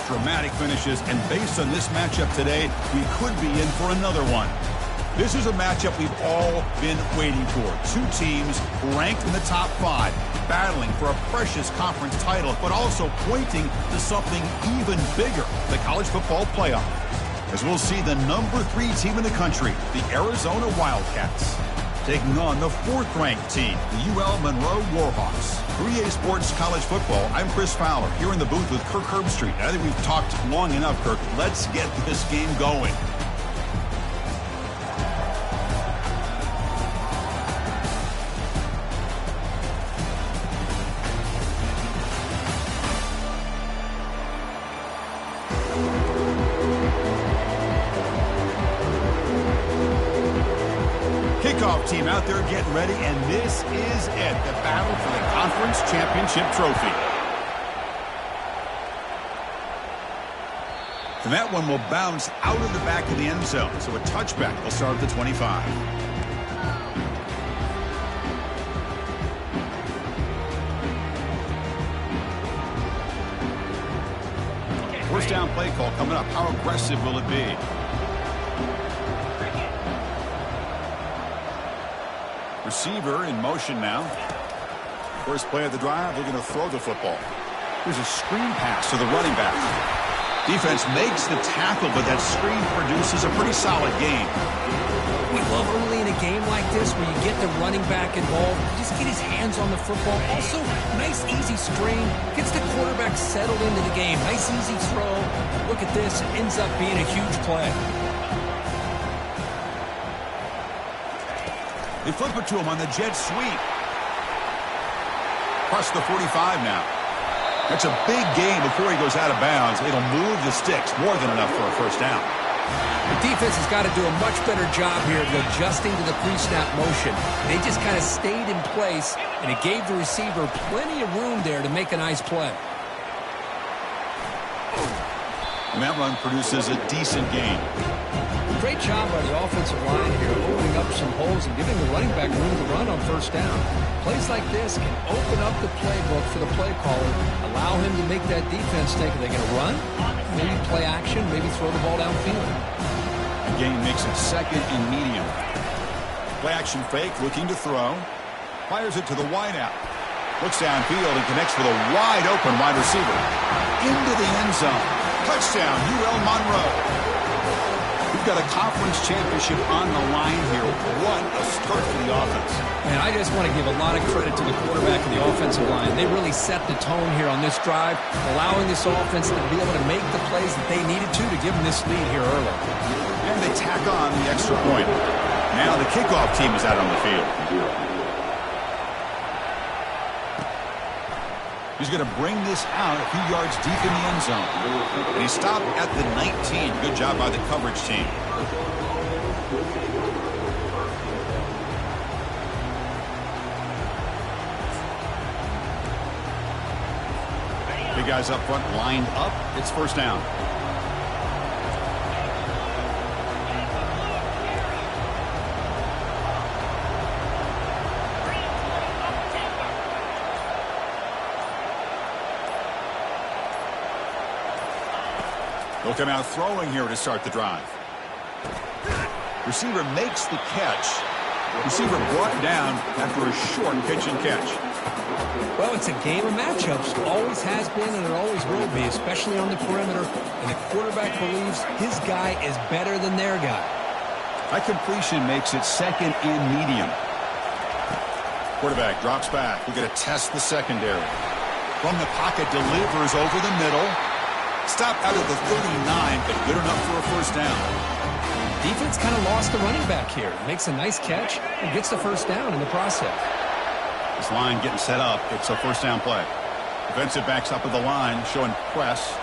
Dramatic finishes, and based on this matchup today, we could be in for another one. This is a matchup we've all been waiting for. Two teams ranked in the top 5, battling for a precious conference title, but also pointing to something even bigger, the college football playoff. As we'll see the number 3 team in the country, the Arizona Wildcats, taking on the 4th-ranked team, the UL Monroe Warhawks. 3A Sports College Football, I'm Chris Fowler, here in the booth with Kirk Herbstreit. I think we've talked long enough, Kirk. Let's get this game going. Kickoff team out there getting ready, and this is it, the battle for the conference championship trophy. And that one will bounce out of the back of the end zone, so a touchback will start at the 25. First down play call coming up. How aggressive will it be? Receiver in motion now. First play of the drive, they're going to throw the football. Here's a screen pass to the running back. Defense makes the tackle, but that screen produces a pretty solid gain. We love early in a game like this where you get the running back involved, just get his hands on the football. Also, nice easy screen, gets the quarterback settled into the game. Nice easy throw. Look at this, it ends up being a huge play. They flip it to him on the jet sweep. Across the 45 now. That's a big gain before he goes out of bounds. It'll move the sticks more than enough for a first down. The defense has got to do a much better job here of adjusting to the pre-snap motion. They just kind of stayed in place, and it gave the receiver plenty of room there to make a nice play. And that run produces a decent gain. Great job by the offensive line here, opening up some holes and giving the running back room to run on first down. Plays like this can open up the playbook for the play caller, allow him to make that defense think, are they going to run? Maybe play action, maybe throw the ball downfield. The game makes it second and medium. Play action fake, looking to throw. Fires it to the wideout. Looks downfield and connects with a wide open wide receiver. Into the end zone. Touchdown, UL Monroe. We've got a conference championship on the line here. What a start for the offense. Man, I just want to give a lot of credit to the quarterback and the offensive line. They really set the tone here on this drive, allowing this offense to be able to make the plays that they needed to give them this lead here early. And they tack on the extra point. Now the kickoff team is out on the field. He's going to bring this out a few yards deep in the end zone. And he stopped at the 19. Good job by the coverage team. Big guys up front lined up. It's first down. They'll come out throwing here to start the drive. Receiver makes the catch. Receiver brought down after a short pitch and catch. Well, it's a game of matchups. Always has been and it always will be, especially on the perimeter. And the quarterback believes his guy is better than their guy. That completion makes it second and medium. Quarterback drops back. We're going to test the secondary. From the pocket, delivers over the middle. Stopped out of the 39, but good enough for a first down. Defense kind of lost the running back here. Makes a nice catch and gets the first down in the process. This line getting set up. It's a first down play. Defensive backs up at the line, showing press.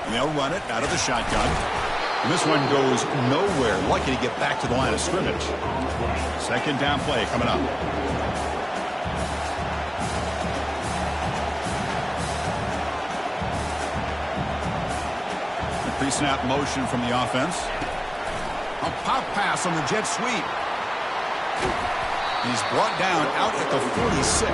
And they'll run it out of the shotgun. And this one goes nowhere. Lucky to get back to the line of scrimmage. Second down play coming up. The pre-snap motion from the offense. A pop pass on the jet sweep. He's brought down out at the 46.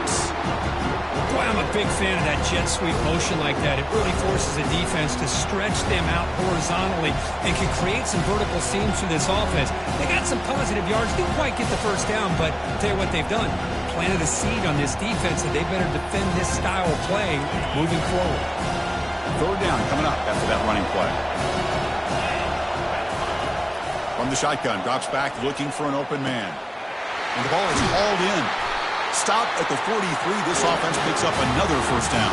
Boy, I'm a big fan of that jet sweep motion like that. It really forces a defense to stretch them out horizontally and can create some vertical seams through this offense. They got some positive yards. Didn't quite get the first down, but I'll tell you what they've done. Planted a seed on this defense that they better defend this style of play moving forward. Third down coming up after that running play. From the shotgun, drops back looking for an open man. And the ball is hauled in. Stop at the 43. This offense picks up another first down.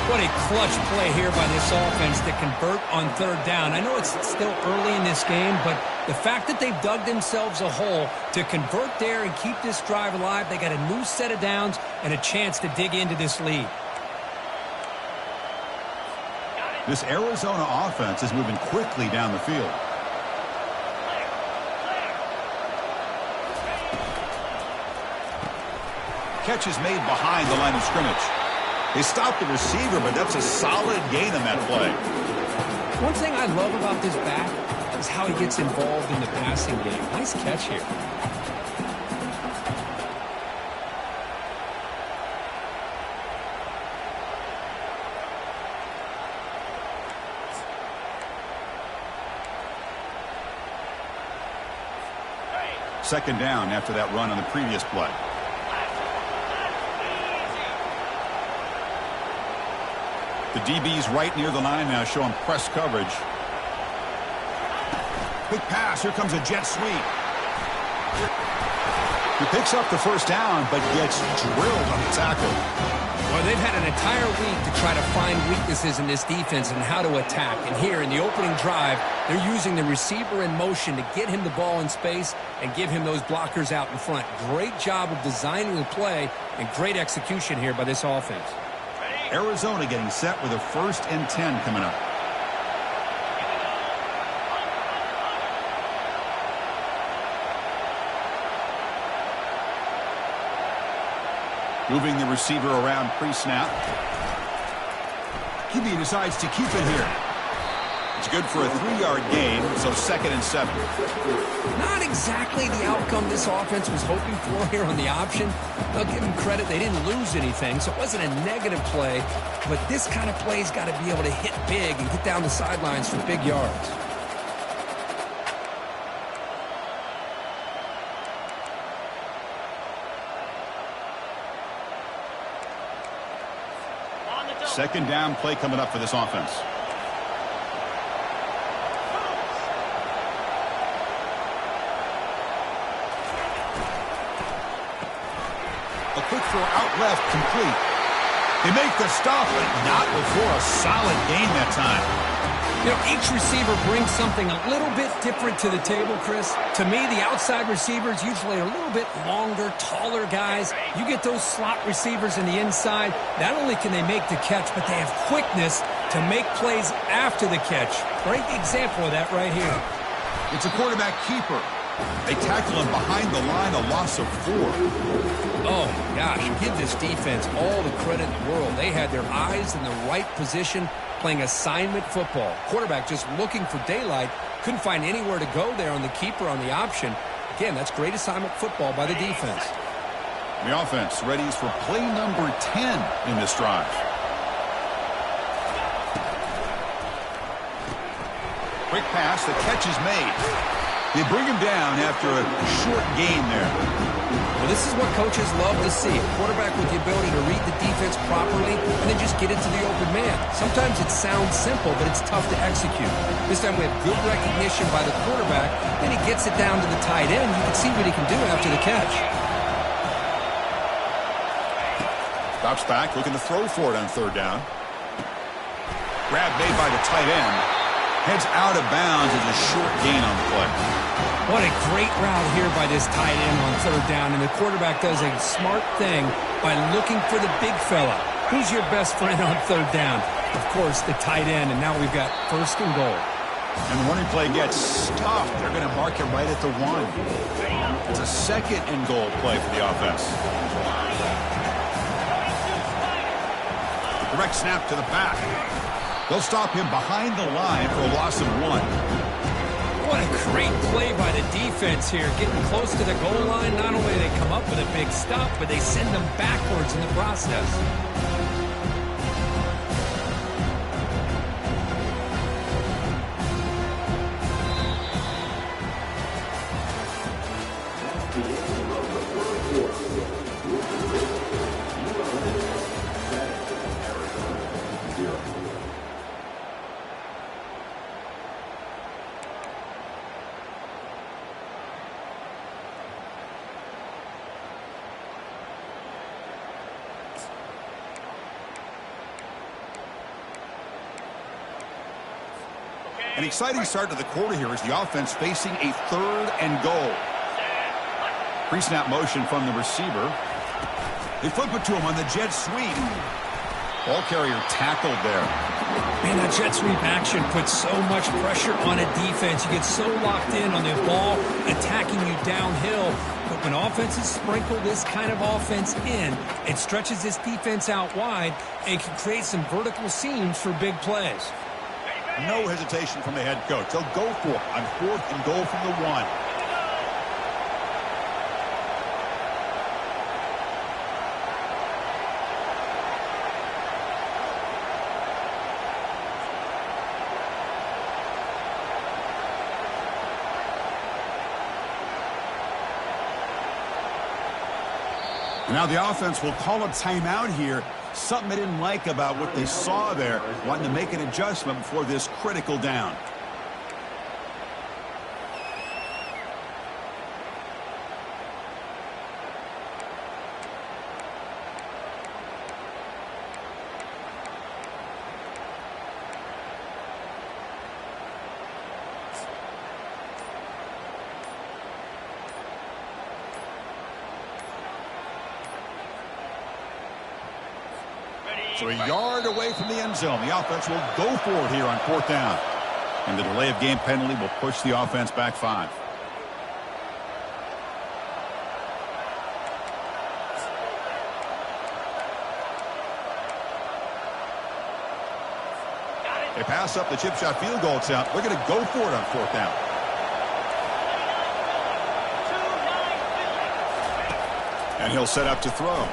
What a clutch play here by this offense to convert on third down. I know it's still early in this game, but the fact that they've dug themselves a hole to convert there and keep this drive alive, they got a new set of downs and a chance to dig into this lead. This Arizona offense is moving quickly down the field. Catch is made behind the line of scrimmage. They stopped the receiver, but that's a solid gain on that play. One thing I love about this back is how he gets involved in the passing game. Nice catch here. Second down after that run on the previous play. The DB's right near the line now, showing press coverage. Quick pass. Here comes a jet sweep. He picks up the first down, but gets drilled on the tackle. Well, they've had an entire week to try to find weaknesses in this defense and how to attack. And here in the opening drive, they're using the receiver in motion to get him the ball in space and give him those blockers out in front. Great job of designing the play and great execution here by this offense. Arizona getting set with a 1st and 10 coming up. Moving the receiver around pre-snap. QB decides to keep it here. It's good for a 3-yard gain, so 2nd and 7. Not exactly the outcome this offense was hoping for here on the option. I'll give them credit. They didn't lose anything, so it wasn't a negative play. But this kind of play's got to be able to hit big and get down the sidelines for big yards. Second down play coming up for this offense. A quick throw out left, complete. They make the stop, but not before a solid gain that time. You know, each receiver brings something a little bit different to the table, Chris. To me, the outside receivers usually are a little bit longer, taller guys. You get those slot receivers in the inside, not only can they make the catch, but they have quickness to make plays after the catch. Great example of that right here. It's a quarterback keeper. They tackle him behind the line, a loss of 4. Oh, my gosh, give this defense all the credit in the world. They had their eyes in the right position, playing assignment football. Quarterback just looking for daylight. Couldn't find anywhere to go there on the keeper on the option. Again, that's great assignment football by the defense. The offense readies for play number 10 in this drive. Quick pass, the catch is made. They bring him down after a short gain there. Well, this is what coaches love to see. A quarterback with the ability to read the defense properly and then just get it to the open man. Sometimes it sounds simple, but it's tough to execute. This time we have good recognition by the quarterback. Then he gets it down to the tight end. You can see what he can do after the catch. Drops back, looking to throw for it on third down. Grab made by the tight end. Heads out of bounds as a short gain on the play. What a great route here by this tight end on third down. And the quarterback does a smart thing by looking for the big fella. Who's your best friend on third down? Of course, the tight end. And now we've got 1st and goal. And the running play gets stuffed. They're going to mark it right at the 1. It's a 2nd and goal play for the offense. Direct snap to the back. They'll stop him behind the line for a loss of 1. What a great play by the defense here. Getting close to the goal line, not only do they come up with a big stop, but they send them backwards in the process. An exciting start to the quarter here as the offense facing a 3rd and goal. Pre-snap motion from the receiver. They flip it to him on the jet sweep. Ball carrier tackled there. Man, that jet sweep action puts so much pressure on a defense. You get so locked in on the ball attacking you downhill. But when offenses sprinkle this kind of offense in, it stretches this defense out wide and can create some vertical seams for big plays. No hesitation from the head coach. They'll go for it on 4th and goal from the 1. Now the offense will call a timeout here. Something they didn't like about what they saw there. Wanting to make an adjustment before this critical down. So a yard away from the end zone. The offense will go for it here on 4th down. And the delay of game penalty will push the offense back 5. They pass up the chip shot field goal attempt. They're going to go for it on 4th down. And he'll set up to throw.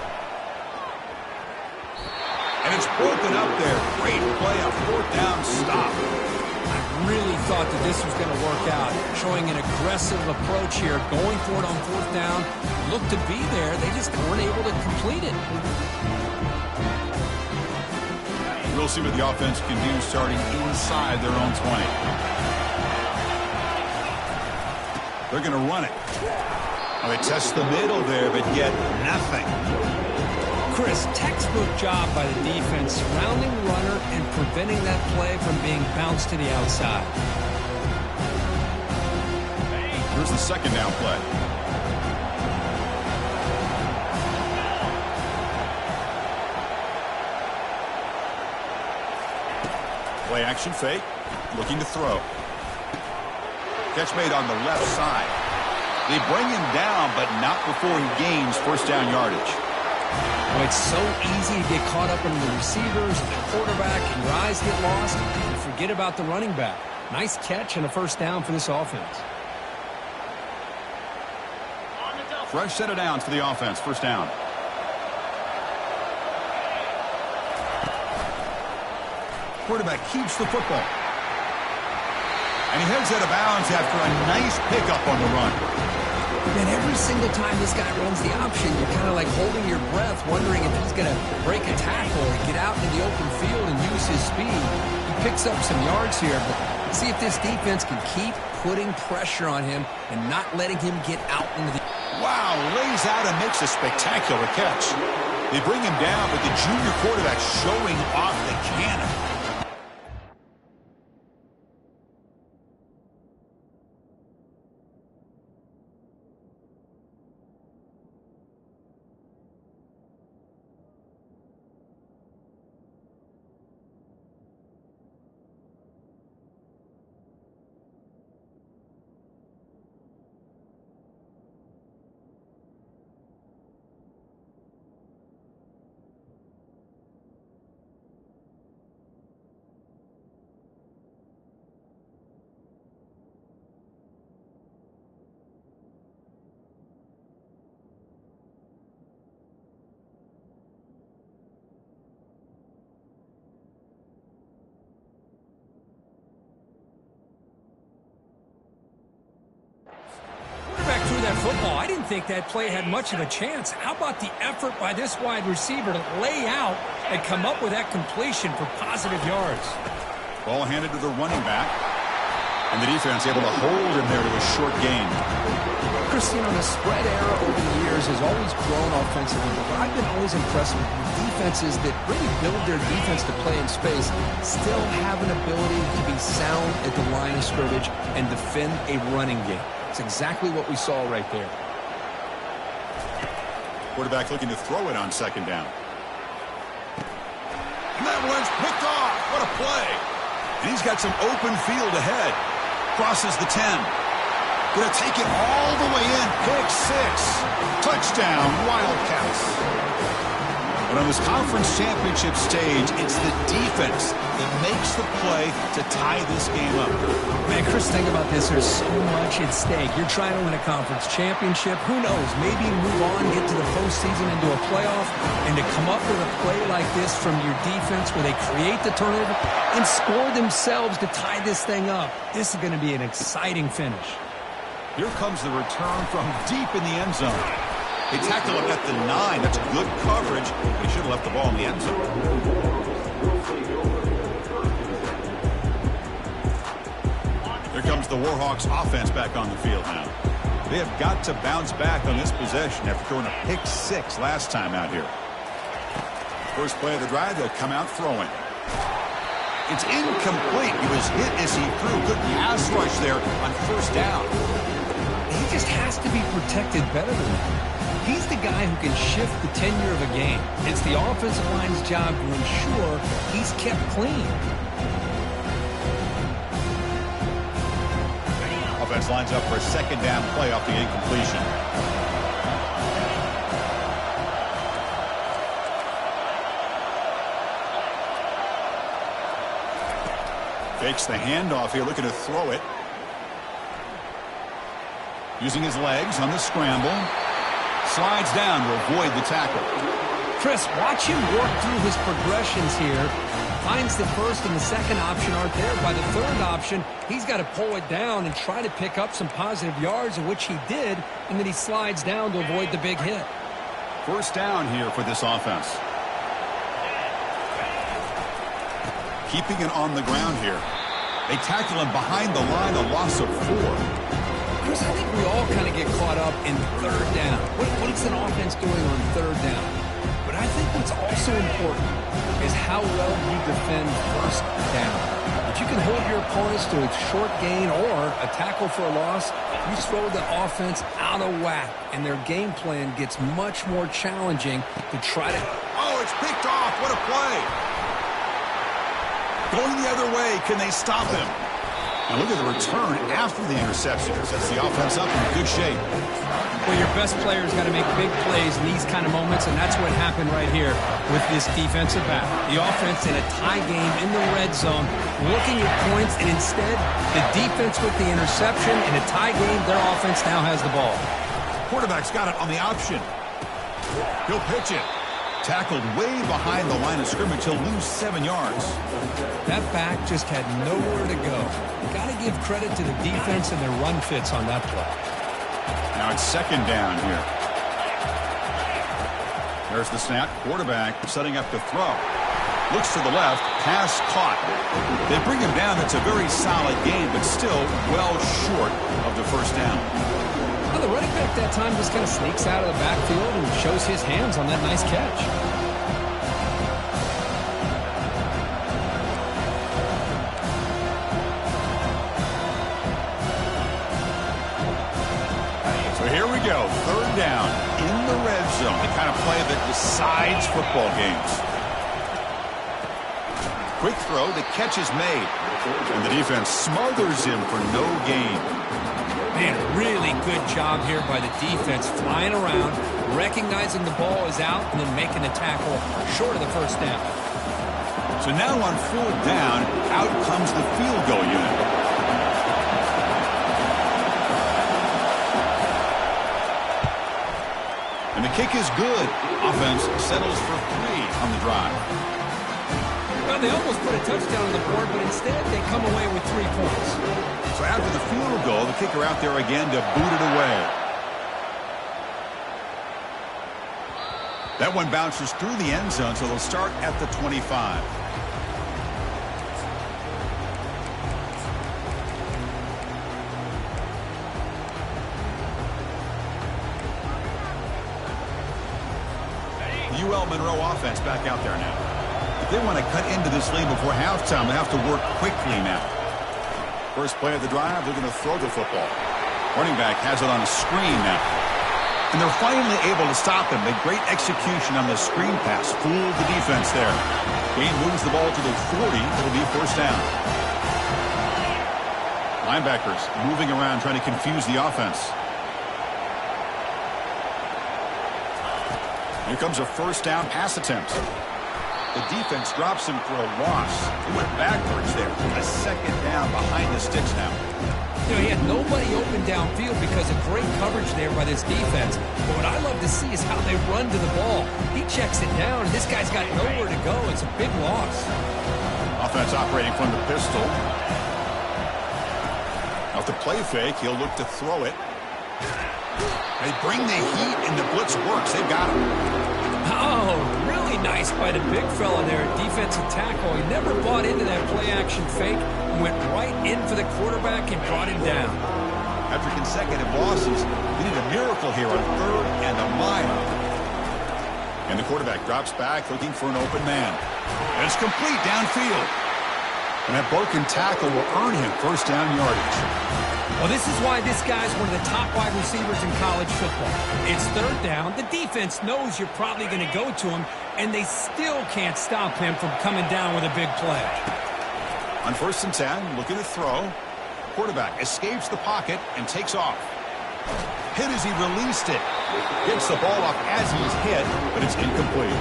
And it's broken up there. Great play, a 4th down stop. I really thought that this was going to work out. Showing an aggressive approach here. Going for it on 4th down. Looked to be there. They just weren't able to complete it. We'll see what the offense can do starting inside their own 20. They're going to run it. Well, they test the middle there, but get nothing. Chris, textbook job by the defense surrounding the runner and preventing that play from being bounced to the outside. Here's the 2nd down play. Play action fake. Looking to throw. Catch made on the left side. They bring him down, but not before he gains 1st down yardage. Well, it's so easy to get caught up in the receivers and the quarterback, and your eyes get lost and forget about the running back. Nice catch and a 1st down for this offense. Fresh set of downs for the offense. 1st down. Quarterback keeps the football. And he heads out of bounds after a nice pickup on the run. And every single time this guy runs the option, you're kind of like holding your breath, wondering if he's going to break a tackle or get out into the open field and use his speed. He picks up some yards here, but see if this defense can keep putting pressure on him and not letting him get out into the... Wow, lays out and makes a spectacular catch. They bring him down, but the junior quarterback showing off the cannon. football. I didn't think that play had much of a chance. How about the effort by this wide receiver to lay out and come up with that completion for positive yards? Ball handed to the running back. And the defense able to hold him there to a short gain. Christine, the spread era over the years has always grown offensively, but I've been always impressed with defenses that really build their defense to play in space, still have an ability to be sound at the line of scrimmage and defend a running game. It's exactly what we saw right there. Quarterback looking to throw it on second down. And that one's picked off. What a play. And he's got some open field ahead. Crosses the 10. Going to take it all the way in. Pick 6. Touchdown, Wildcats. But on this conference championship stage, it's the defense that makes the play to tie this game up. Man, Chris, think about this. There's so much at stake. You're trying to win a conference championship. Who knows? Maybe move on, get to the postseason, into a playoff, and to come up with a play like this from your defense where they create the turnover and score themselves to tie this thing up. This is going to be an exciting finish. Here comes the return from deep in the end zone. They tackle him at the 9. That's good coverage. They should have left the ball in the end zone. Here comes the Warhawks offense back on the field now. They have got to bounce back on this possession after throwing a pick 6 last time out here. First play of the drive, they'll come out throwing. It's incomplete. He was hit as he threw. Good pass rush there on first down. He just has to be protected better than that. He's the guy who can shift the tenure of a game. It's the offensive line's job to ensure he's kept clean. Offense lines up for a second down play off the incompletion. Fakes the handoff here, looking to throw it. Using his legs on the scramble. Slides down to avoid the tackle. Chris, watch him work through his progressions here. Finds the first and the second option aren't there. By the third option, he's got to pull it down and try to pick up some positive yards, of which he did, and then he slides down to avoid the big hit. First down here for this offense. Keeping it on the ground here. They tackle him behind the line, a loss of 4. Chris, I think we all kind of get caught up in third down. What is an offense doing on third down? But I think what's also important is how well you defend first down. If you can hold your opponents to a short gain or a tackle for a loss, you throw the offense out of whack, and their game plan gets much more challenging to try to... Oh, it's picked off. What a play. Going the other way. Can they stop him? Now look at the return after the interception. Sets the offense up in good shape. Well, your best player's got to make big plays in these kind of moments, and that's what happened right here with this defensive back. The offense in a tie game in the red zone, looking at points, and instead, the defense with the interception. In a tie game, their offense now has the ball. Quarterback's got it on the option. He'll pitch it. Tackled way behind the line of scrimmage. He'll lose 7 yards. That back just had nowhere to go. Got to give credit to the defense and their run fits on that play. Now it's second down here. There's the snap. Quarterback setting up to throw. Looks to the left. Pass caught. They bring him down. That's a very solid game, but still well short of the first down. Well, the running back that time just kind of sneaks out of the backfield and shows his hands on that nice catch. So here we go. Third down in the red zone. The kind of play that decides football games. Quick throw. The catch is made. And the defense smothers him for no gain. Man, really good job here by the defense, flying around, recognizing the ball is out, and then making the tackle short of the first down. So now on fourth down, out comes the field goal unit. And the kick is good. Offense settles for 3 on the drive. Well, they almost put a touchdown on the board, but instead they come away with 3 points. So after the field goal, the kicker out there again to boot it away. That one bounces through the end zone, so they'll start at the 25. UL Monroe offense back out there now. If they want to cut into this lead before halftime, they have to work quickly now. First play of the drive, they're going to throw the football. Running back has it on a screen now. And they're finally able to stop him. A great execution on the screen pass. Fooled the defense there. Gain moves the ball to the 40. It'll be first down. Linebackers moving around trying to confuse the offense. Here comes a first down pass attempt. The defense drops him for a loss. He went backwards there. A second down behind the sticks now. You know, he had nobody open downfield because of great coverage there by this defense. But what I love to see is how they run to the ball. He checks it down, and this guy's got nowhere to go. It's a big loss. Offense operating from the pistol. Off the play fake, he'll look to throw it. They bring the heat, and the blitz works. They've got him. Oh, really nice by the big fella there, defensive tackle. He never bought into that play-action fake and went right in for the quarterback and brought him down. After consecutive losses, they need a miracle here on 3rd and a mile. And the quarterback drops back looking for an open man. And it's complete downfield. And that broken tackle will earn him first down yardage. Well, this is why this guy's one of the top wide receivers in college football. It's 3rd down. The defense knows you're probably going to go to him, and they still can't stop him from coming down with a big play. On 1st and 10, looking to throw. Quarterback escapes the pocket and takes off. Hit as he released it. Gets the ball off as he's hit, but it's incomplete.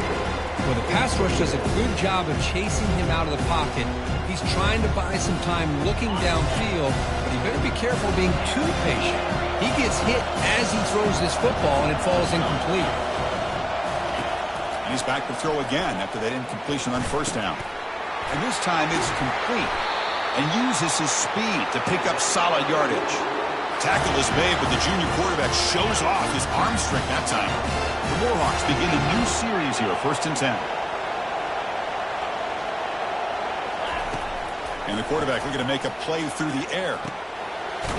Well, the pass rush does a good job of chasing him out of the pocket. He's trying to buy some time looking downfield, but he better be careful being too patient. He gets hit as he throws this football, and it falls incomplete. And he's back to throw again after that incompletion on 1st down. And this time it's complete and uses his speed to pick up solid yardage. Tackle is made, but the junior quarterback shows off his arm strength that time. The Warhawks begin a new series here, 1st and 10. And the quarterback looking to make a play through the air.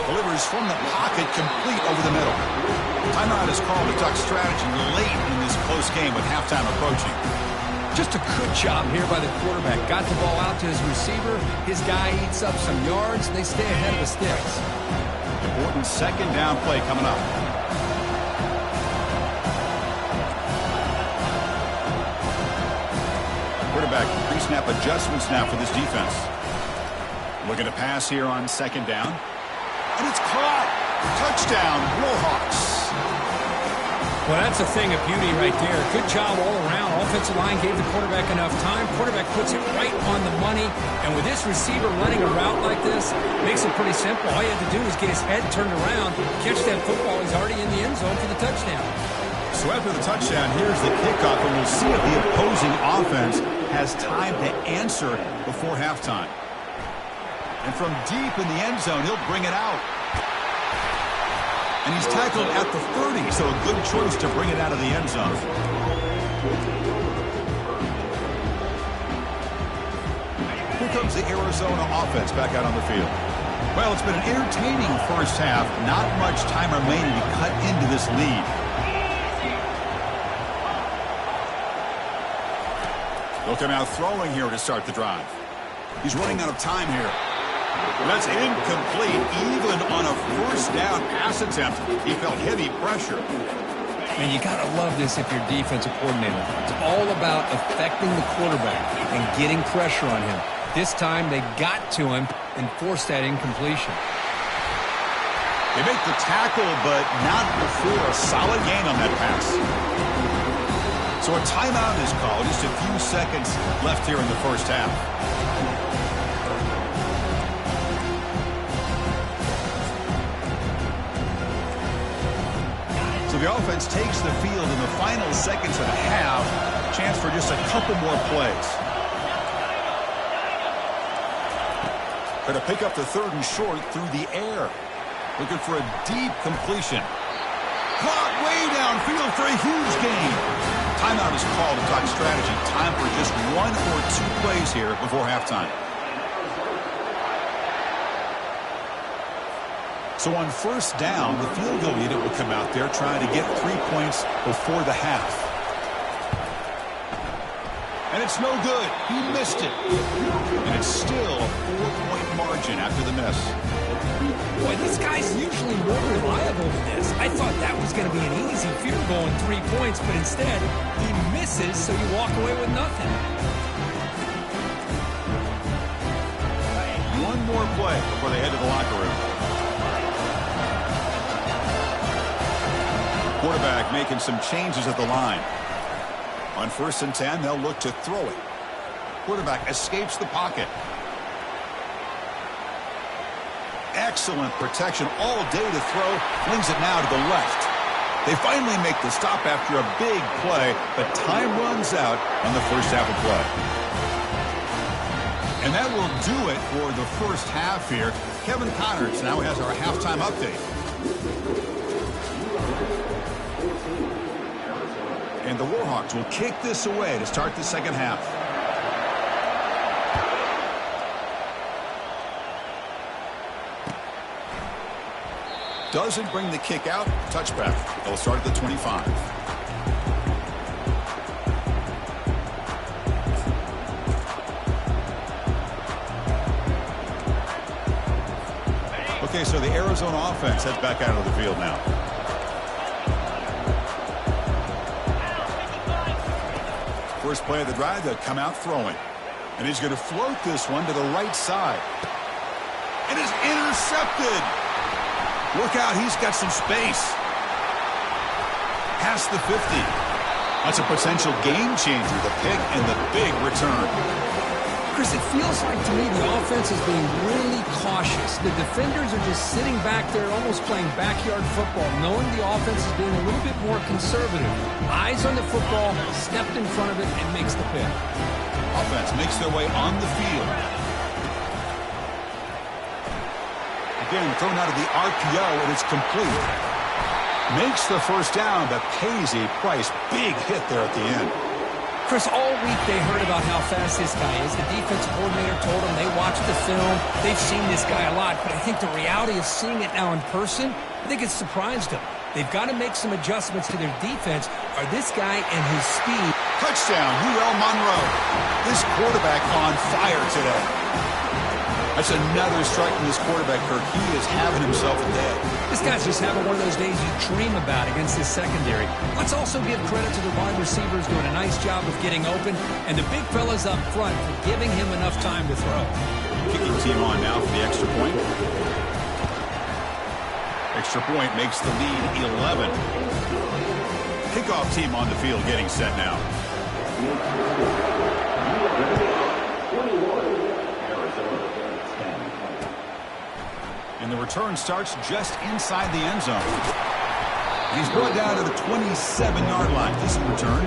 Delivers from the pocket complete over the middle. Timeout is called to duck strategy late in this close game with halftime approaching. Just a good job here by the quarterback. Got the ball out to his receiver. His guy eats up some yards. They stay ahead of the sticks. Important 2nd down play coming up. Quarterback pre-snap adjustments now for this defense. Looking to pass here on 2nd down. And it's caught. Touchdown, Warhawks. Well, that's a thing of beauty right there. Good job all around. Offensive line gave the quarterback enough time. Quarterback puts it right on the money. And with this receiver running a route like this, makes it pretty simple. All you have to do is get his head turned around, catch that football. He's already in the end zone for the touchdown. So after the touchdown, here's the kickoff, and we'll see if the opposing offense has time to answer before halftime. And from deep in the end zone, he'll bring it out. And he's tackled at the 30, so a good choice to bring it out of the end zone. Here comes the Arizona offense back out on the field. Well, it's been an entertaining first half. Not much time remaining to cut into this lead. They'll come out throwing here to start the drive. He's running out of time here. That's incomplete, even on a 1st down pass attempt. He felt heavy pressure. And you got to love this if you're defensive coordinator. It's all about affecting the quarterback and getting pressure on him. This time they got to him and forced that incompletion. They make the tackle, but not before a solid gain on that pass. So a timeout is called. Just a few seconds left here in the first half. So the offense takes the field in the final seconds of the half. Chance for just a couple more plays. Going to pick up the 3rd and short through the air. Looking for a deep completion. Caught way downfield for a huge gain. Timeout is called to talk strategy. Time for just 1 or 2 plays here before halftime. So on first down, the field goal unit will come out there trying to get 3 points before the half. And it's no good. He missed it. And it's still a 4-point margin after the miss. Boy, this guy's usually more reliable than this. I thought that was going to be an easy field goal in 3 points, but instead, he misses, so you walk away with nothing. One more play before they head to the locker room. Quarterback making some changes at the line. On 1st and 10, they'll look to throw it. Quarterback escapes the pocket. Excellent protection all day to throw. Flings it now to the left. They finally make the stop after a big play, but time runs out on the first half of play. And that will do it for the first half here. Kevin Connors now has our halftime update. And the Warhawks will kick this away to start the second half. Doesn't bring the kick out. Touchback. They'll start at the 25. Okay, so the Arizona offense heads back out of the field now. First play of the drive, they'll come out throwing. And he's going to float this one to the right side. And is intercepted. Look out, he's got some space. Past the 50. That's a potential game changer, the pick and the big return. Chris, it feels like to me the offense is being really cautious. The defenders are just sitting back there almost playing backyard football, knowing the offense is being a little bit more conservative. Eyes on the football, stepped in front of it, and makes the pick. Offense makes their way on the field. Again, thrown out of the RPO, and it's complete. Makes the first down, but pays a price. Big hit there at the end. Chris, all week they heard about how fast this guy is. The defensive coordinator told them they watched the film. They've seen this guy a lot, but I think the reality of seeing it now in person, I think it's surprised them. They've got to make some adjustments to their defense, or this guy and his speed. Touchdown, UL Monroe. This quarterback on fire today. That's another strike from this quarterback, Kirk. He is having himself a day. This guy's just having one of those days you dream about against this secondary. Let's also give credit to the wide receivers doing a nice job of getting open, and the big fellas up front for giving him enough time to throw. Kicking team on now for the extra point. Extra point makes the lead 11. Kickoff team on the field getting set now. And the return starts just inside the end zone. And he's brought down to the 27-yard line. This is return.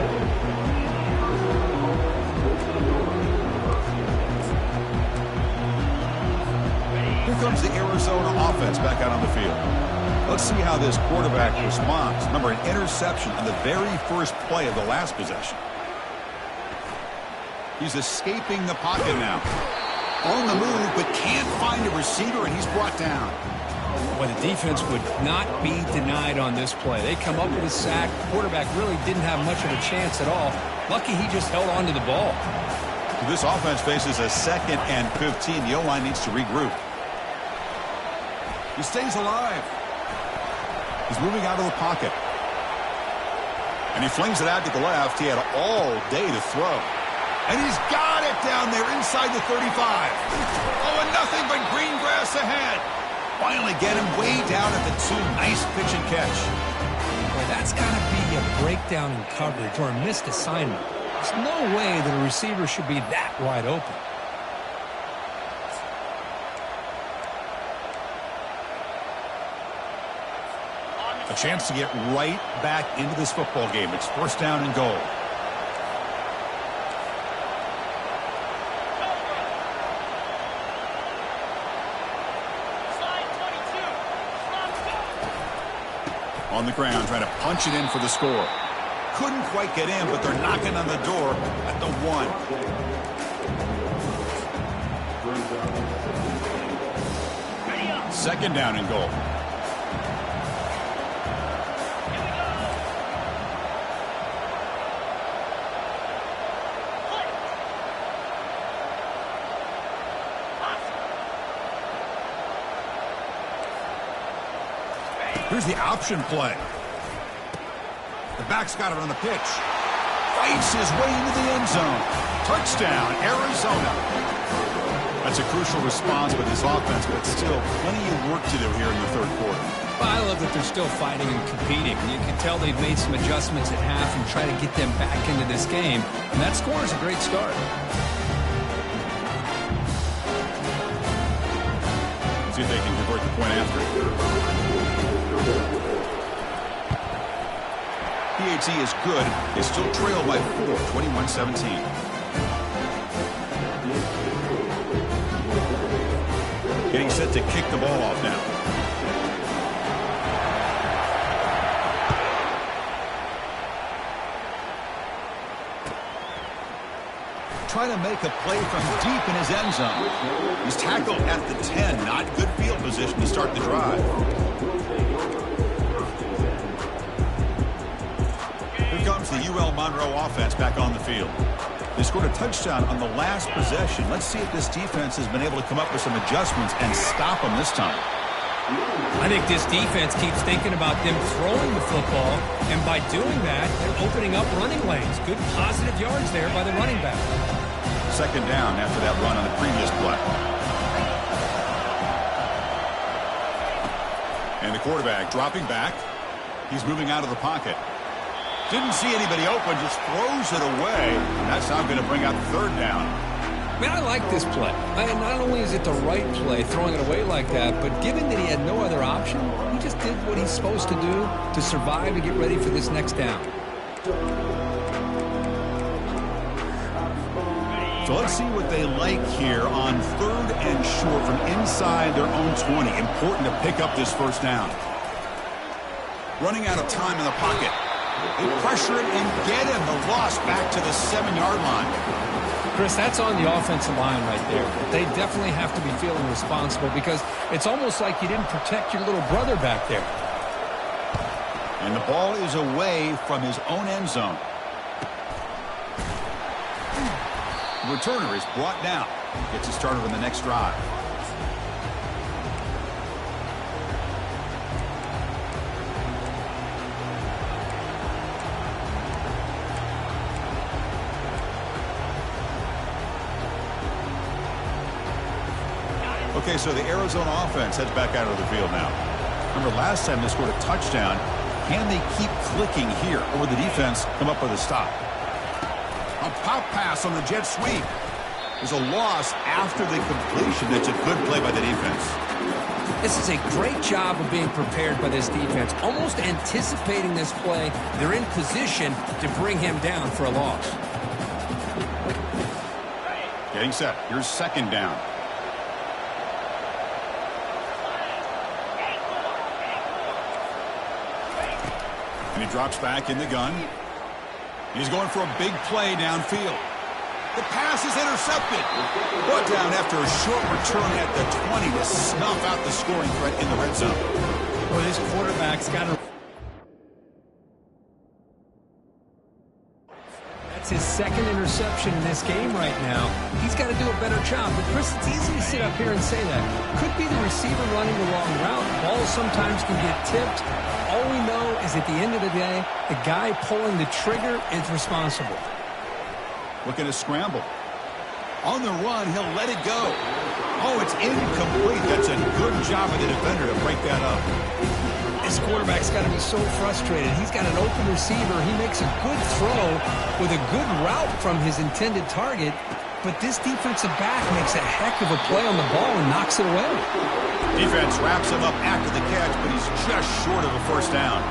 Here comes the Arizona offense back out on the field. Let's see how this quarterback responds. Remember, an interception on the very first play of the last possession. He's escaping the pocket now. On the move, but can't find a receiver, and he's brought down. Well, the defense would not be denied on this play. They come up with a sack. The quarterback really didn't have much of a chance at all. Lucky he just held on to the ball. This offense faces a 2nd and 15. The O-line needs to regroup. He stays alive. He's moving out of the pocket. And he flings it out to the left. He had all day to throw. And he's got it down there inside the 35. Oh, and nothing but green grass ahead. Finally get him way down at the 2. Nice pitch and catch. Boy, that's got to be a breakdown in coverage or a missed assignment. There's no way that a receiver should be that wide open. A chance to get right back into this football game. It's first down and goal. On the ground, trying to punch it in for the score. couldn't quite get in, but they're knocking on the door at the 1. Second down and goal. Here's the option play. The back's got it on the pitch. Fights his way into the end zone. Touchdown, Arizona. That's a crucial response with his offense, but still plenty of work to do here in the third quarter. Well, I love that they're still fighting and competing. You can tell they've made some adjustments at half and try to get them back into this game. And that score is a great start. See if they can convert the point after. PAT is good. They still trail by 4, 21-17. Getting set to kick the ball off now. Trying to make a play from deep in his end zone. He's tackled at the 10. Not good field position to start the drive. Here comes the UL Monroe offense back on the field. They scored a touchdown on the last possession. Let's see if this defense has been able to come up with some adjustments and stop them this time. I think this defense keeps thinking about them throwing the football, and by doing that, they're opening up running lanes. Good positive yards there by the running back. Second down after that run on the previous play. And the quarterback dropping back. He's moving out of the pocket. Didn't see anybody open, just throws it away. And that's now going to bring out third down. Man, I like this play. Not only is it the right play, throwing it away like that, but given that he had no other option, he just did what he's supposed to do to survive and get ready for this next down. So let's see what they like here on third and short from inside their own 20. Important to pick up this first down. Running out of time in the pocket. They pressure it and get him. The loss back to the 7-yard line. Chris, that's on the offensive line right there. They definitely have to be feeling responsible because it's almost like you didn't protect your little brother back there. And the ball is away from his own end zone. The returner is brought down. Gets it started on the next drive. Okay, so the Arizona offense heads back out of the field now. Remember, last time they scored a touchdown. Can they keep clicking here, or will the defense come up with a stop? A pop pass on the jet sweep. There's a loss after the completion. That's a good play by the defense. This is a great job of being prepared by this defense. Almost anticipating this play, they're in position to bring him down for a loss. Getting set. Here's second down. And he drops back in the gun. He's going for a big play downfield. The pass is intercepted. Brought down after a short return at the 20 to snuff out the scoring threat in the red zone. Boy, this quarterback's got to... That's his second interception in this game right now. He's got to do a better job. But, Chris, it's easy to sit up here and say that. Could be the receiver running the wrong route. Balls sometimes can get tipped. All we know is at the end of the day, the guy pulling the trigger is responsible. Looking to scramble. On the run, he'll let it go. Oh, it's incomplete. That's a good job of the defender to break that up. This quarterback's got to be so frustrated. He's got an open receiver. He makes a good throw with a good route from his intended target, but this defensive back makes a heck of a play on the ball and knocks it away. Defense wraps him up after the catch, but he's just short of a first down.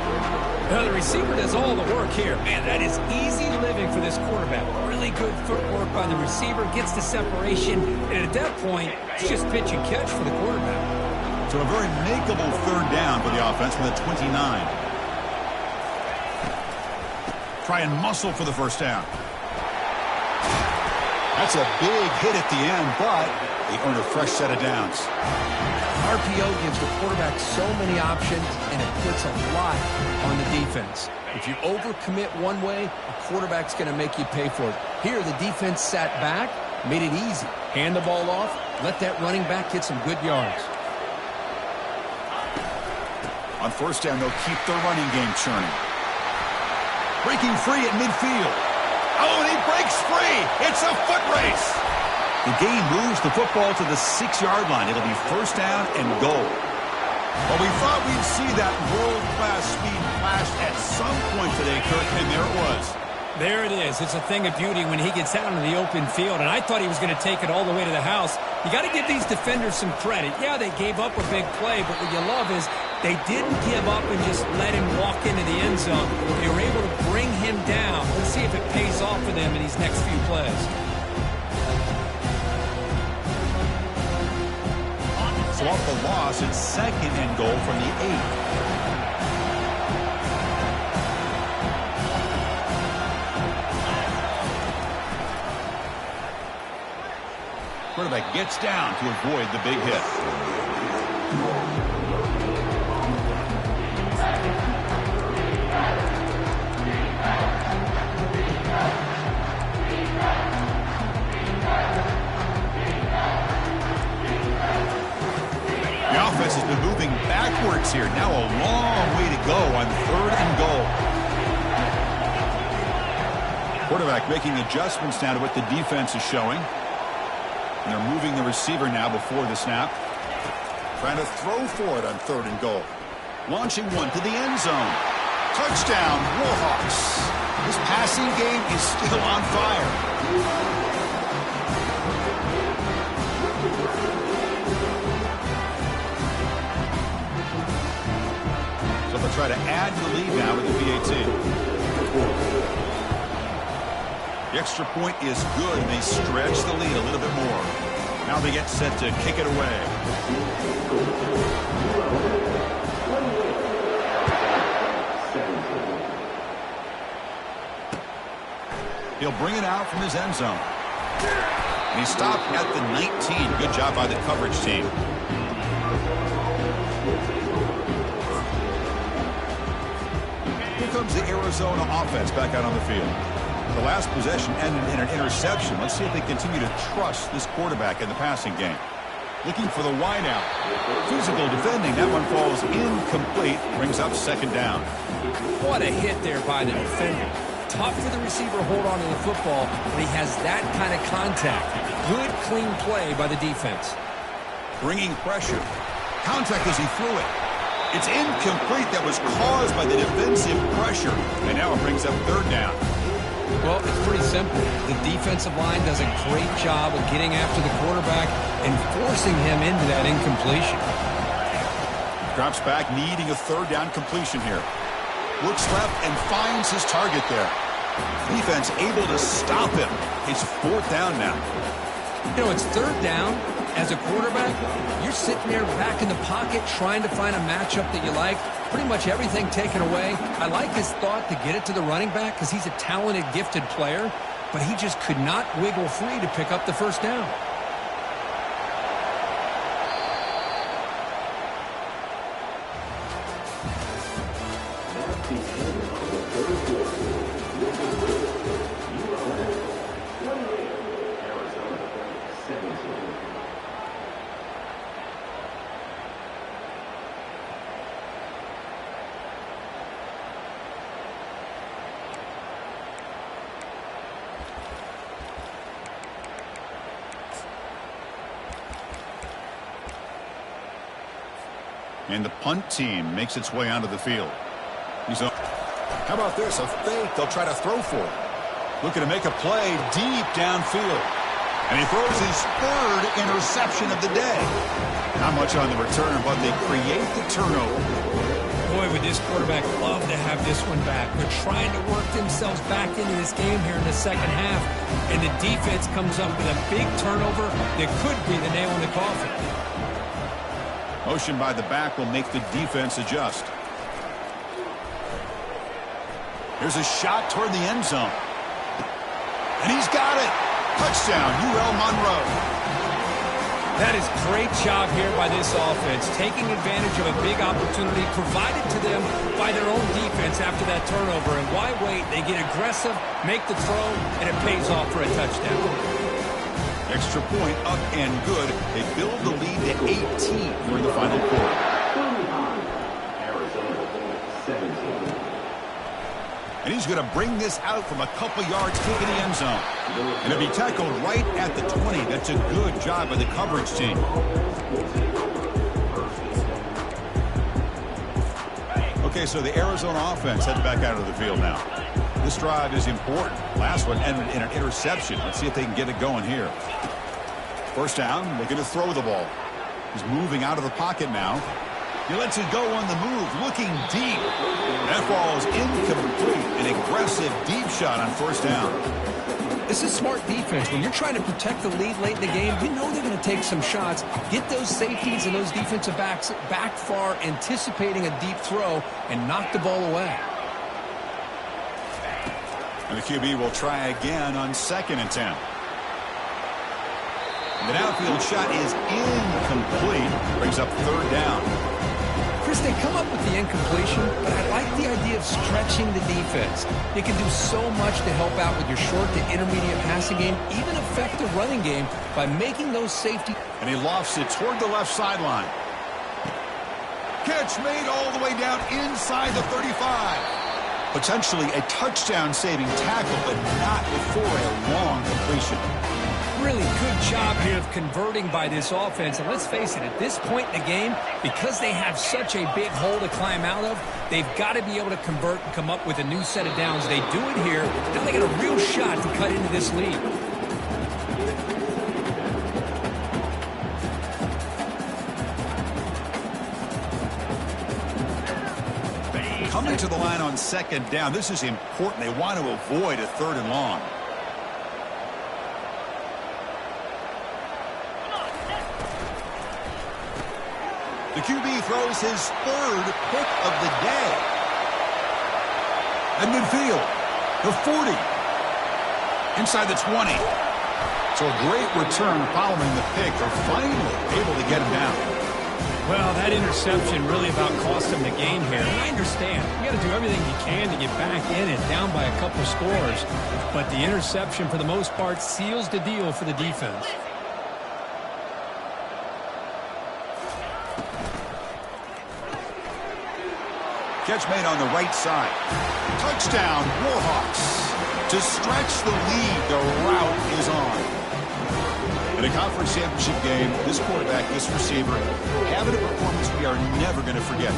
Now the receiver does all the work here. Man, that is easy living for this quarterback. Really good footwork by the receiver, gets the separation, and at that point, it's just pitch and catch for the quarterback. So a very makeable third down for the offense from the 29. try and muscle for the first down. That's a big hit at the end, but they earn a fresh set of downs. RPO gives the quarterback so many options, and it puts a lot on the defense. If you overcommit one way, the quarterback's going to make you pay for it. Here, the defense sat back, made it easy. Hand the ball off, let that running back get some good yards. On first down, they'll keep their running game churning. Breaking free at midfield. Oh, and he breaks free. It's a foot race. The game moves the football to the 6-yard line. It'll be first down and goal. Well, we thought we'd see that world-class speed flash at some point today, Kirk, and there it was. There it is. It's a thing of beauty when he gets out in the open field, and I thought he was going to take it all the way to the house. You got to give these defenders some credit. Yeah, they gave up a big play, but what you love is they didn't give up and just let him walk into the end zone. They were able to bring him down. Let's see if it pays off for them in these next few plays. So off the loss, it's second and goal from the 8. Quarterback gets down to avoid the big hit. The offense has been moving backwards here. Now a long way to go on third and goal. Quarterback making adjustments now to what the defense is showing. And they're moving the receiver now before the snap. Trying to throw for it on third and goal. Launching one to the end zone. Touchdown, Warhawks. This passing game is still on fire. So they'll try to add to the lead now with the PAT. The extra point is good, and they stretch the lead a little bit more. Now they get set to kick it away. He'll bring it out from his end zone. And he stopped at the 19. Good job by the coverage team. Here comes the Arizona offense back out on the field. The last possession ended in an interception. Let's see if they continue to trust this quarterback in the passing game. Looking for the wideout. Physical defending. That one falls incomplete. Brings up second down. What a hit there by the defender. Tough for the receiver to hold on to the football, but he has that kind of contact. Good, clean play by the defense. Bringing pressure. Contact as he threw it. It's incomplete. That was caused by the defensive pressure. And now it brings up third down. Well, it's pretty simple. The defensive line does a great job of getting after the quarterback and forcing him into that incompletion. Drops back, needing a third down completion here. Looks left and finds his target there. Defense able to stop him. It's fourth down now. You know, it's third down. As a quarterback, you're sitting there back in the pocket trying to find a matchup that you like. Pretty much everything taken away. I like his thought to get it to the running back because he's a talented, gifted player, but he just could not wiggle free to pick up the first down. And the punt team makes its way onto the field. How about this? A fake. They'll try to throw for it. Looking to make a play deep downfield. And he throws his third interception of the day. Not much on the return, but they create the turnover. Boy, would this quarterback love to have this one back. They're trying to work themselves back into this game here in the second half. And the defense comes up with a big turnover that could be the nail in the coffin. Motion by the back will make the defense adjust. Here's a shot toward the end zone. And he's got it. Touchdown, UL Monroe. That is great job here by this offense, taking advantage of a big opportunity provided to them by their own defense after that turnover. And why wait? They get aggressive, make the throw, and it pays off for a touchdown. Extra point up and good. They build the lead to 18 during the final quarter. And he's going to bring this out from a couple yards kicking the end zone. And it'll be tackled right at the 20. That's a good job by the coverage team. Okay, so the Arizona offense heads back out of the field now. This drive is important. Last one ended in an interception. Let's see if they can get it going here. First down, looking to throw the ball. He's moving out of the pocket now. He lets it go on the move, looking deep. That ball is incomplete. An aggressive deep shot on first down. This is smart defense. When you're trying to protect the lead late in the game, you know they're going to take some shots. Get those safeties and those defensive backs back far, anticipating a deep throw, and knock the ball away. And the QB will try again on 2nd and 10. The downfield shot is incomplete. Brings up third down. Chris, they come up with the incompletion, but I like the idea of stretching the defense. You can do so much to help out with your short to intermediate passing game, even affect the running game by making those safety. And he lofts it toward the left sideline. Catch made all the way down inside the 35. Potentially a touchdown-saving tackle, but not before a long completion. Really good job here of converting by this offense. And let's face it, at this point in the game, because they have such a big hole to climb out of, they've got to be able to convert and come up with a new set of downs. They do it here. Now they got a real shot to cut into this lead. Coming to the line on 2nd down. This is important. They want to avoid a 3rd and long. The QB throws his 3rd pick of the day. At midfield, the 40. Inside the 20. So a great return following the pick. They're finally able to get him down. Well, that interception really about cost them the game here. And I understand. You got to do everything you can to get back in and down by a couple scores. But the interception, for the most part, seals the deal for the defense. Catch made on the right side. Touchdown, Warhawks. To stretch the lead, the route is on. In a conference championship game, this quarterback, this receiver, having a performance we are never going to forget.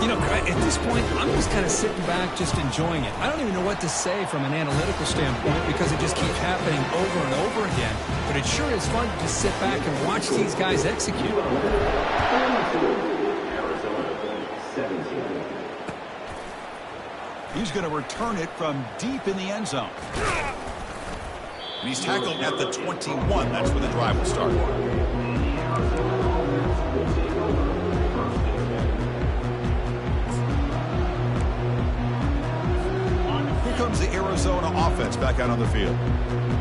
You know, at this point, I'm just kind of sitting back, just enjoying it. I don't even know what to say from an analytical standpoint because it just keeps happening over and over again. But it sure is fun to just sit back and watch these guys execute. He's going to return it from deep in the end zone. And he's tackled at the 21. That's where the drive will start. Here comes the Arizona offense back out on the field.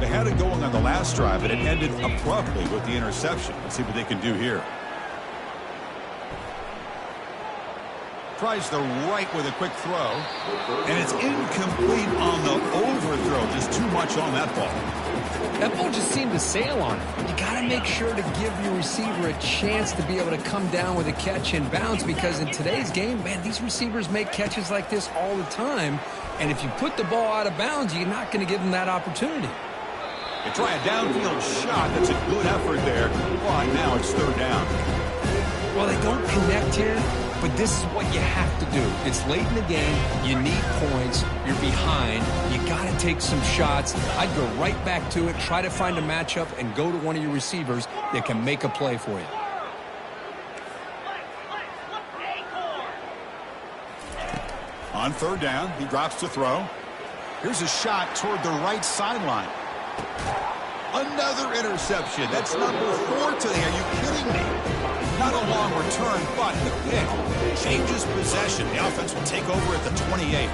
They had it going on the last drive, but it ended abruptly with the interception. Let's see what they can do here. Tries the right with a quick throw, and it's incomplete on the overthrow. Just too much on that ball. That ball just seemed to sail on it. You got to make sure to give your receiver a chance to be able to come down with a catch and bounce because in today's game, man, these receivers make catches like this all the time. And if you put the ball out of bounds, you're not going to give them that opportunity. They try a downfield shot. That's a good effort there. But now it's 3rd down. Well, they don't connect here. But this is what you have to do. It's late in the game. You need points. You're behind. You got to take some shots. I'd go right back to it, try to find a matchup, and go to one of your receivers that can make a play for you. On 3rd down, he drops to throw. Here's a shot toward the right sideline. Another interception. That's number 4 today. Are you kidding me? Not a long return, but the pick changes possession. The offense will take over at the 28.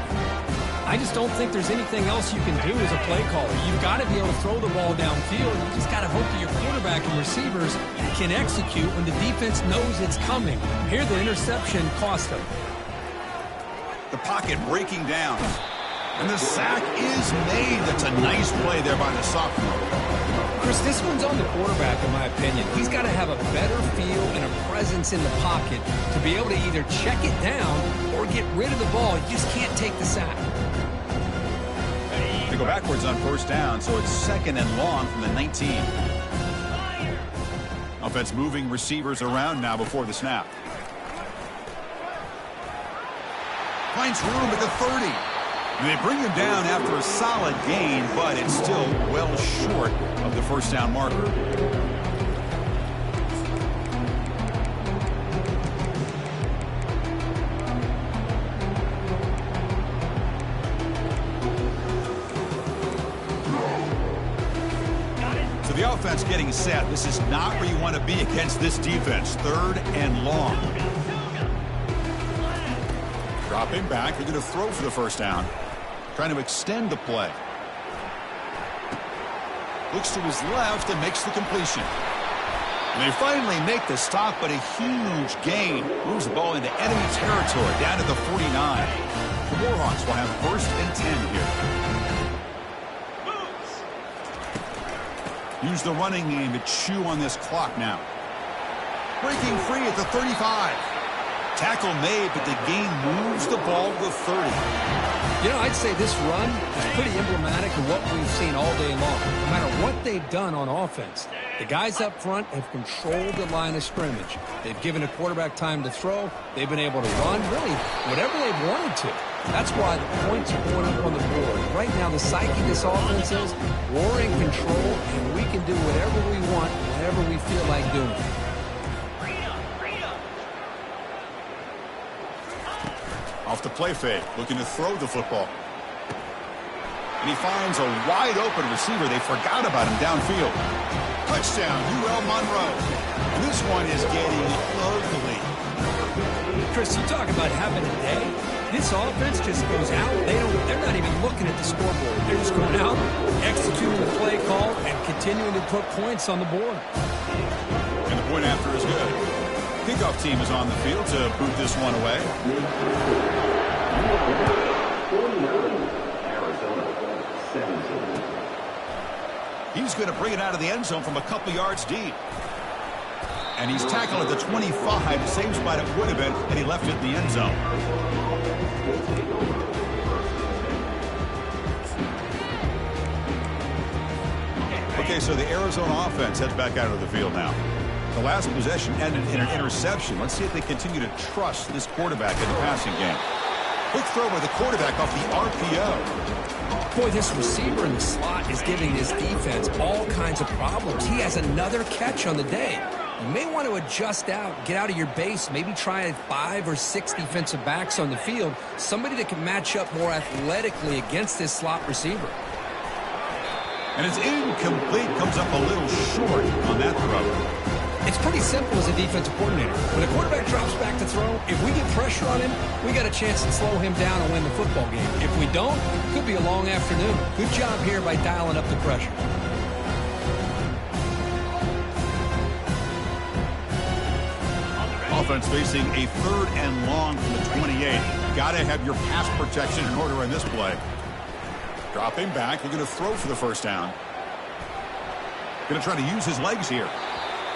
I just don't think there's anything else you can do as a play caller. You've got to be able to throw the ball downfield. You just got to hope that your quarterback and receivers can execute when the defense knows it's coming. Here, the interception cost them. The pocket breaking down. And the sack is made. That's a nice play there by the sophomore. Chris, this one's on the quarterback, in my opinion. He's got to have a better feel and a presence in the pocket to be able to either check it down or get rid of the ball. You just can't take the sack. They go backwards on first down, so it's second and long from the 19. Offense moving receivers around now before the snap. Finds room at the 30. And they bring him down after a solid gain, but it's still well short of the first down marker. So the offense getting set. This is not where you want to be against this defense. Third and long. Dropping back. They're going to throw for the first down. Trying to extend the play. Looks to his left and makes the completion. And they finally make the stop, but a huge gain. Moves the ball into enemy territory, down to the 49. The Warhawks will have first and 10 here. Use the running game to chew on this clock now. Breaking free at the 35. Tackle made, but the gain moves the ball to the 30. You know, I'd say this run is pretty emblematic of what we've seen all day long. No matter what they've done on offense, the guys up front have controlled the line of scrimmage. They've given a quarterback time to throw. They've been able to run, really, whatever they've wanted to. That's why the points are going up on the board. Right now, the psyche of this offense is we're in control, and we can do whatever we want, whenever we feel like doing it. Off the play fake, looking to throw the football. And he finds a wide-open receiver. They forgot about him downfield. Touchdown, UL Monroe. And this one is getting ugly. Chris, you talk about having a day. This offense just goes out. They're not even looking at the scoreboard. They're just going out, executing the play call, and continuing to put points on the board. And the point after is good. Kickoff team is on the field to boot this one away. He's going to bring it out of the end zone from a couple yards deep. And he's tackled at the 25, the same spot it would have been, and he left it in the end zone. Okay, so the Arizona offense heads back out of the field now. The last possession ended in an interception. Let's see if they continue to trust this quarterback in the passing game. Quick throw by the quarterback off the RPO. Boy, this receiver in the slot is giving this defense all kinds of problems. He has another catch on the day. You may want to adjust out, get out of your base, maybe try 5 or 6 defensive backs on the field, somebody that can match up more athletically against this slot receiver. And it's incomplete, comes up a little short on that throw. It's pretty simple as a defensive coordinator. When a quarterback drops back to throw, if we get pressure on him, we got a chance to slow him down and win the football game. If we don't, it could be a long afternoon. Good job here by dialing up the pressure. Offense facing a third and long from the 28. Got to have your pass protection in order in this play. Dropping back, they're going to throw for the first down. Going to try to use his legs here.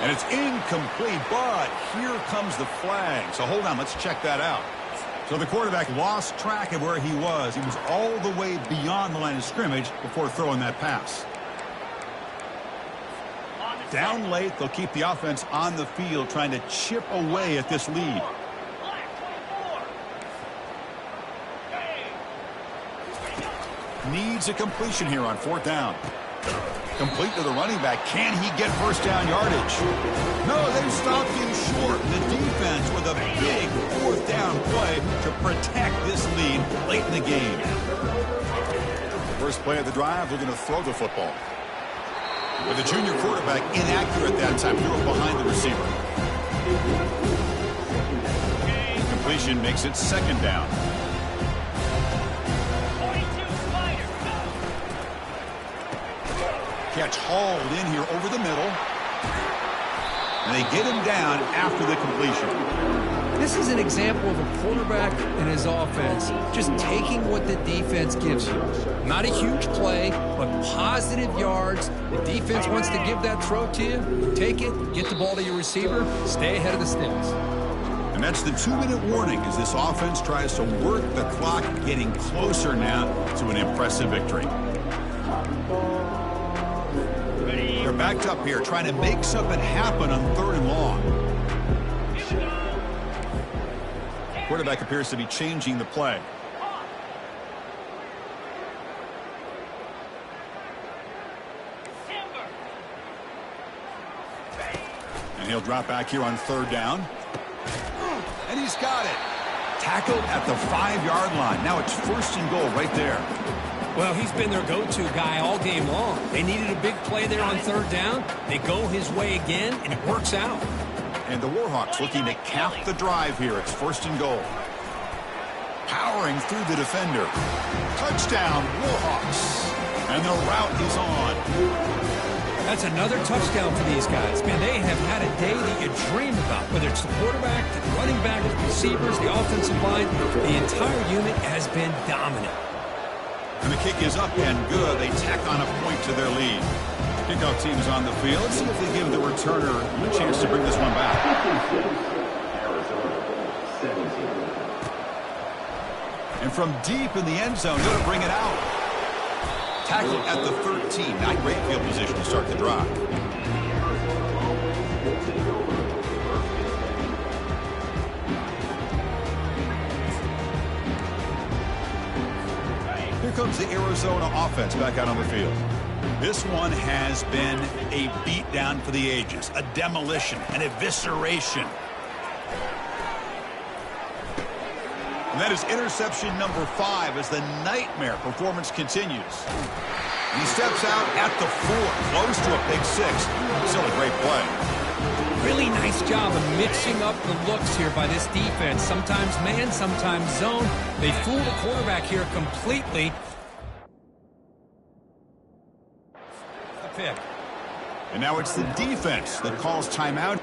And it's incomplete, but here comes the flag. So hold on, let's check that out. So the quarterback lost track of where he was. He was all the way beyond the line of scrimmage before throwing that pass. Down late, they'll keep the offense on the field trying to chip away at this lead. Needs a completion here on fourth down. Complete to the running back. Can he get first down yardage? No, they've stopped him short. The defense with a big fourth down play to protect this lead late in the game. First play of the drive, they're going to throw the football. But the junior quarterback inaccurate that time, threw it behind the receiver. Completion makes it second down. Catch hauled in here over the middle. And they get him down after the completion. This is an example of a quarterback and his offense just taking what the defense gives you. Not a huge play, but positive yards. The defense wants to give that throw to you. Take it, get the ball to your receiver, stay ahead of the sticks. And that's the 2-minute warning as this offense tries to work the clock, getting closer now to an impressive victory. They're backed up here, trying to make something happen on 3rd and long. Quarterback appears to be changing the play. And he'll drop back here on 3rd down. And he's got it. Tackled at the 5-yard line. Now it's 1st and goal right there. Well, he's been their go-to guy all game long. They needed a big play there on 3rd down. They go his way again, and it works out. And the Warhawks looking to cap the drive here. It's 1st and goal. Powering through the defender. Touchdown, Warhawks. And the route is on. That's another touchdown for these guys. Man, they have had a day that you dream about, whether it's the quarterback, the running back, the receivers, the offensive line. The entire unit has been dominant. And the kick is up and good. They tack on a point to their lead. Kickoff team is on the field. Let's see if they give the returner a chance to bring this one back. And from deep in the end zone, going to bring it out. Tackled at the 13. Not great field position to start the drive. Here comes the Arizona offense back out on the field. This one has been a beatdown for the ages, a demolition, an evisceration. And that is interception number 5 as the nightmare performance continues. He steps out at the 4, close to a big 6. Still a great play. Really nice job of mixing up the looks here by this defense. Sometimes man, sometimes zone. They fool the quarterback here completely. The pick. And now it's the defense that calls timeout.